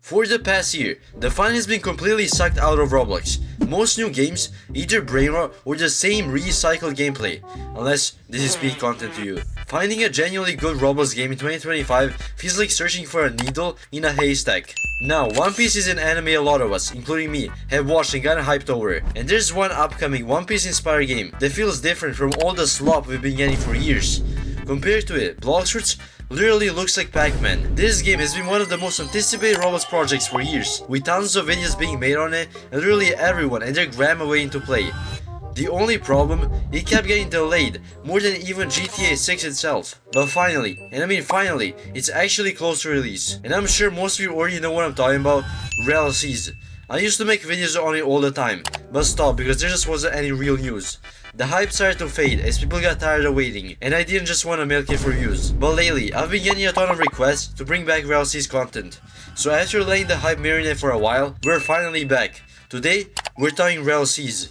For the past year, the fun has been completely sucked out of Roblox. Most new games either Brainrot or the same recycled gameplay, unless this is peak content to you. Finding a genuinely good Roblox game in 2025 feels like searching for a needle in a haystack. Now, One Piece is an anime a lot of us, including me, have watched and gotten hyped over, and there's one upcoming One Piece inspired game that feels different from all the slop we've been getting for years. Compared to it, Bloxfruits literally looks like Pac-Man. This game has been one of the most anticipated Roblox projects for years, with tons of videos being made on it and literally everyone and their grandma waiting to play. The only problem, it kept getting delayed, more than even GTA 6 itself. But finally, and I mean finally, it's actually close to release. And I'm sure most of you already know what I'm talking about, Rell Seas. I used to make videos on it all the time, but stopped because there just wasn't any real news. The hype started to fade as people got tired of waiting, and I didn't just want to milk it for views. But lately, I've been getting a ton of requests to bring back Rell Seas content. So after letting the hype marinate for a while, we're finally back. Today, we're talking Rell Seas.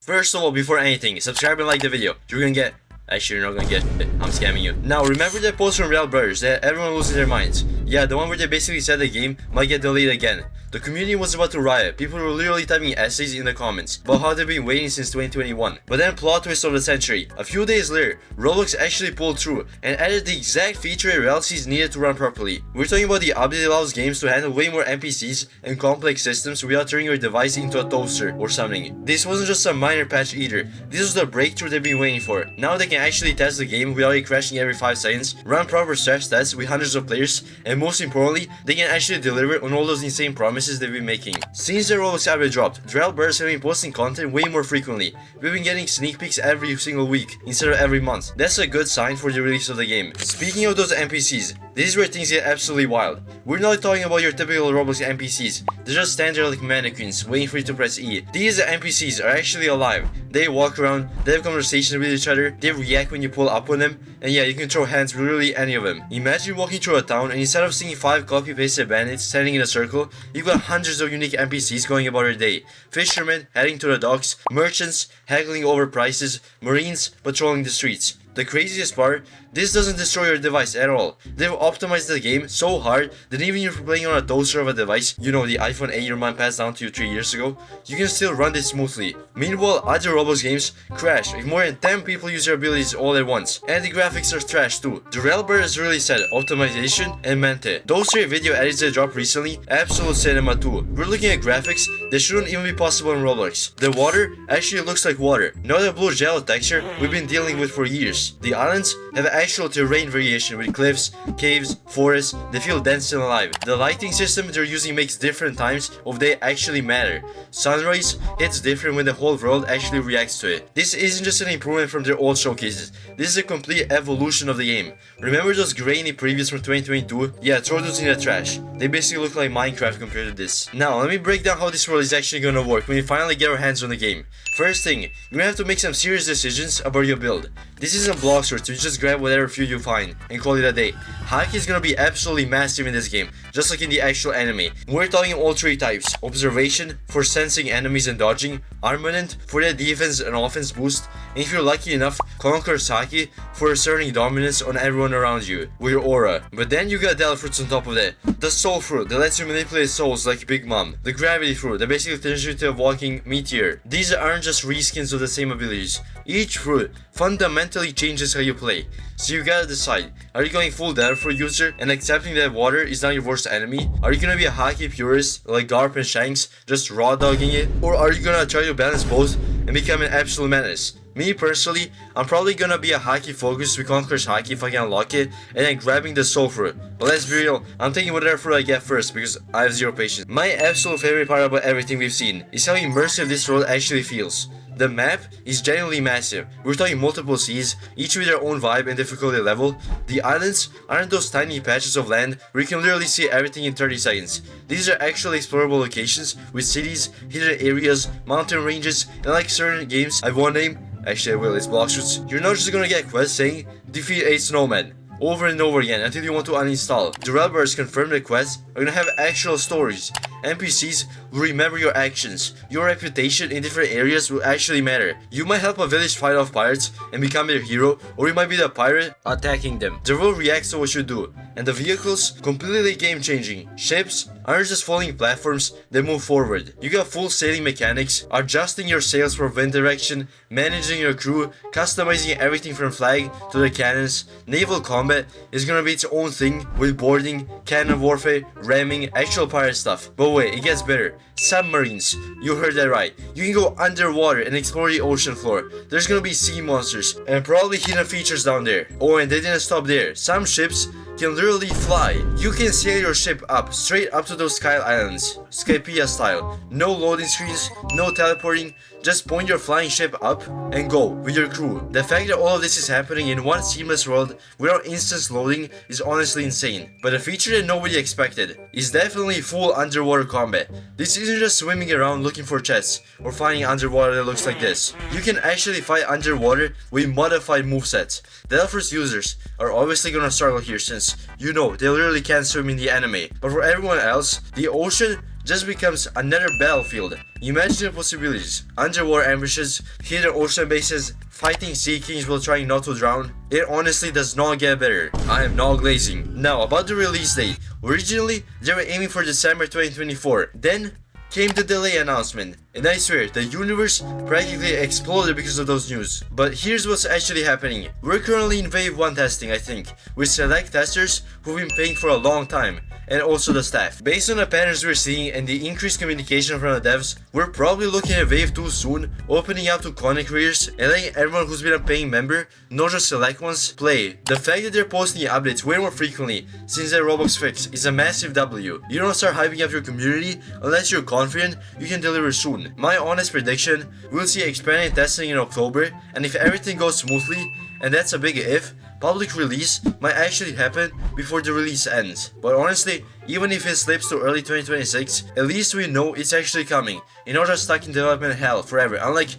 First of all, before anything, subscribe and like the video. You're gonna get... Actually, you're not gonna get it. I'm scamming you. Now, remember that post from Rell Brothers that everyone loses their minds? Yeah, the one where they basically said the game might get delayed again. The community was about to riot. People were literally typing essays in the comments about how they've been waiting since 2021. But then, plot twist of the century. A few days later, Roblox actually pulled through and added the exact feature Rell Seas needed to run properly. We're talking about the update that allows games to handle way more NPCs and complex systems without turning your device into a toaster or something. This wasn't just a minor patch either. This was the breakthrough they've been waiting for. Now they can actually test the game without it crashing every 5 seconds, run proper stress tests with hundreds of players, and most importantly, they can actually deliver on all those insane promises they've been making. Since the Roblox update dropped, the Rell Brothers have been posting content way more frequently. We've been getting sneak peeks every single week instead of every month. That's a good sign for the release of the game. Speaking of those NPCs, this is where things get absolutely wild. We're not talking about your typical Roblox NPCs. They're just standard like mannequins waiting for you to press E. These NPCs are actually alive. They walk around, they have conversations with each other, they react when you pull up on them, and yeah, you can throw hands with literally any of them. Imagine walking through a town and instead of seeing 5 copy-pasted bandits standing in a circle, you've got hundreds of unique NPCs going about their day. Fishermen heading to the docks, merchants haggling over prices, marines patrolling the streets. The craziest part, this doesn't destroy your device at all. They've optimized the game so hard that even if you're playing on a toaster of a device, you know, the iPhone 8 your mom passed down to you 3 years ago, you can still run this smoothly. Meanwhile, other Roblox games crash if more than 10 people use their abilities all at once. And the graphics are trash too. The Rell Brothers really said optimization and meant it. Those 3 video edits that dropped recently, absolute cinema too. We're looking at graphics that shouldn't even be possible in Roblox. The water actually looks like water, not the blue jello texture we've been dealing with for years. The islands have actual terrain variation with cliffs, caves, forests that feel dense and alive. The lighting system they're using makes different times of day actually matter. Sunrise hits different when the whole world actually reacts to it. This isn't just an improvement from their old showcases. This is a complete evolution of the game. Remember those grainy previews from 2022? Yeah, throw those in the trash. They basically look like Minecraft compared to this. Now, let me break down how this world is actually gonna work when we finally get our hands on the game. First thing, you're gonna have to make some serious decisions about your build. This isn't Bloxfruits, so you just grab whatever fuel you find and call it a day. Haki is gonna be absolutely massive in this game, just like in the actual anime. We're talking all 3 types: observation for sensing enemies and dodging, armament for the defense and offense boost, and if you're lucky enough, Conqueror's Haki for asserting dominance on everyone around you with your aura. But then you got Delta Fruits on top of that. The Soul Fruit that lets you manipulate souls like Big Mom. The Gravity Fruit that basically turns you into a walking meteor. These aren't just reskins of the same abilities. Each fruit fundamentally changes how you play. So you gotta decide, are you going full Delta Fruit user and accepting that water is not your worst enemy? Are you gonna be a Haki purist like Garp and Shanks, just raw dogging it? Or are you gonna try to balance both and become an absolute menace? Me personally, I'm probably gonna be a Haki focus with Conqueror's Haki if I can unlock it, and then grabbing the Soul Fruit. But let's be real, I'm taking whatever fruit I get first because I have 0 patience. My absolute favorite part about everything we've seen is how immersive this world actually feels. The map is genuinely massive. We're talking multiple seas, each with their own vibe and difficulty level. The islands aren't those tiny patches of land where you can literally see everything in 30 seconds. These are actually explorable locations with cities, hidden areas, mountain ranges, and like certain games, I won't name. Actually I will, it's Bloxfruits. You're not just gonna get quests saying, defeat 8 snowmen over and over again until you want to uninstall. The Rell Brothers confirmed the quests are gonna have actual stories, NPCs will remember your actions. Your reputation in different areas will actually matter. You might help a village fight off pirates and become their hero, or you might be the pirate attacking them. The world reacts to what you do, and the vehicles, completely game changing. Ships aren't just floating platforms that move forward. You got full sailing mechanics, adjusting your sails for wind direction, managing your crew, customizing everything from flag to the cannons. Naval combat is gonna be its own thing with boarding, cannon warfare, ramming, actual pirate stuff. But wait, it gets better. Submarines. You heard that right. You can go underwater and explore the ocean floor. There's gonna be sea monsters and probably hidden features down there. Oh, and they didn't stop there. Some ships can literally fly. You can sail your ship up, straight up to those Sky Islands, Skypea style. No loading screens, no teleporting, just point your flying ship up and go with your crew. The fact that all of this is happening in one seamless world without instance loading is honestly insane. But a feature that nobody expected is definitely full underwater combat. This isn't just swimming around looking for chests or finding underwater that looks like this. You can actually fight underwater with modified movesets. Delphers users are obviously gonna struggle here since, you know, they literally can't swim in the anime. But for everyone else, the ocean just becomes another battlefield. Imagine the possibilities. Underwater ambushes, hidden ocean bases, fighting sea kings while trying not to drown. It honestly does not get better. I am not glazing. Now, about the release date. Originally, they were aiming for December 2024. Then came the delay announcement, and I swear, the universe practically exploded because of those news. But here's what's actually happening. We're currently in wave 1 testing, I think, with select testers who've been paying for a long time, and also the staff. Based on the patterns we're seeing and the increased communication from the devs, we're probably looking at wave 2 soon, opening up to content creators and letting everyone who's been a paying member, not just select ones, play. The fact that they're posting updates way more frequently since their Roblox fix is a massive W. You don't start hyping up your community unless you're confident you can deliver soon. My honest prediction, we'll see expanded testing in October, and if everything goes smoothly, and that's a big if, public release might actually happen before the release ends. But honestly, even if it slips to early 2026, at least we know it's actually coming, and not just stuck in development hell forever, unlike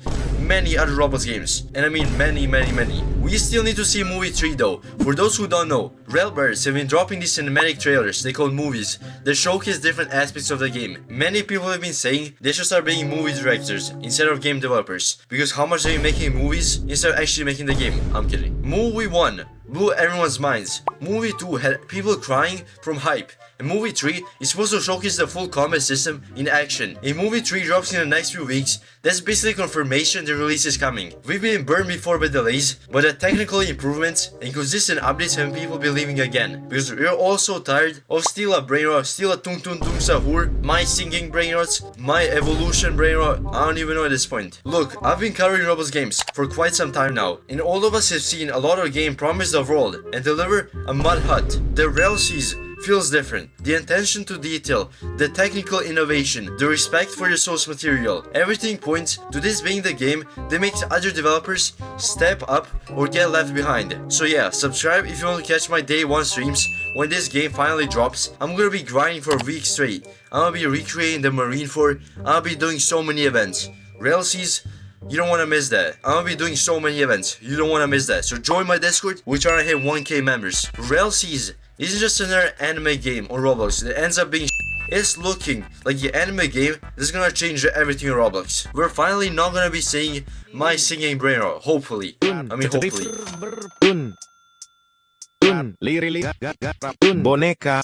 many other Roblox games. And I mean many. We still need to see movie 3 though. For those who don't know, Rell Seas have been dropping these cinematic trailers they call movies that showcase different aspects of the game. Many people have been saying they should start being movie directors instead of game developers, because how much they've been making movies instead of actually making the game. I'm kidding. Movie 1 blew everyone's minds. Movie 2 had people crying from hype. And Movie 3 is supposed to showcase the full combat system in action. If Movie 3 drops in the next few weeks, that's basically confirmation the release is coming. We've been burned before by delays, but the technical improvements and consistent updates have people believing again. Because we're all so tired of still a Brainrot, still a Tung Tung Tung Sahur, my singing Brainrots, my evolution Brainrot, I don't even know at this point. Look, I've been covering Roblox games for quite some time now, and all of us have seen a lot of game promise the world and deliver a mud hut. The Rell Seas feels different. The attention to detail, the technical innovation, the respect for your source material, everything points to this being the game that makes other developers step up or get left behind. So yeah, subscribe if you want to catch my day 1 streams when this game finally drops. I'm gonna be grinding for a week straight. I'm gonna be recreating the Marine Fort. I'll be doing so many events. Rell Seas, you don't want to miss that. I'm gonna be doing so many events. You don't want to miss that. So join my Discord. We're trying to hit 1K members. Rell Seas isn't just another anime game on Roblox that ends up being it's looking like the anime game that's gonna change everything in Roblox. We're finally not gonna be seeing my singing Brainrot. Hopefully. I mean hopefully. Boneka.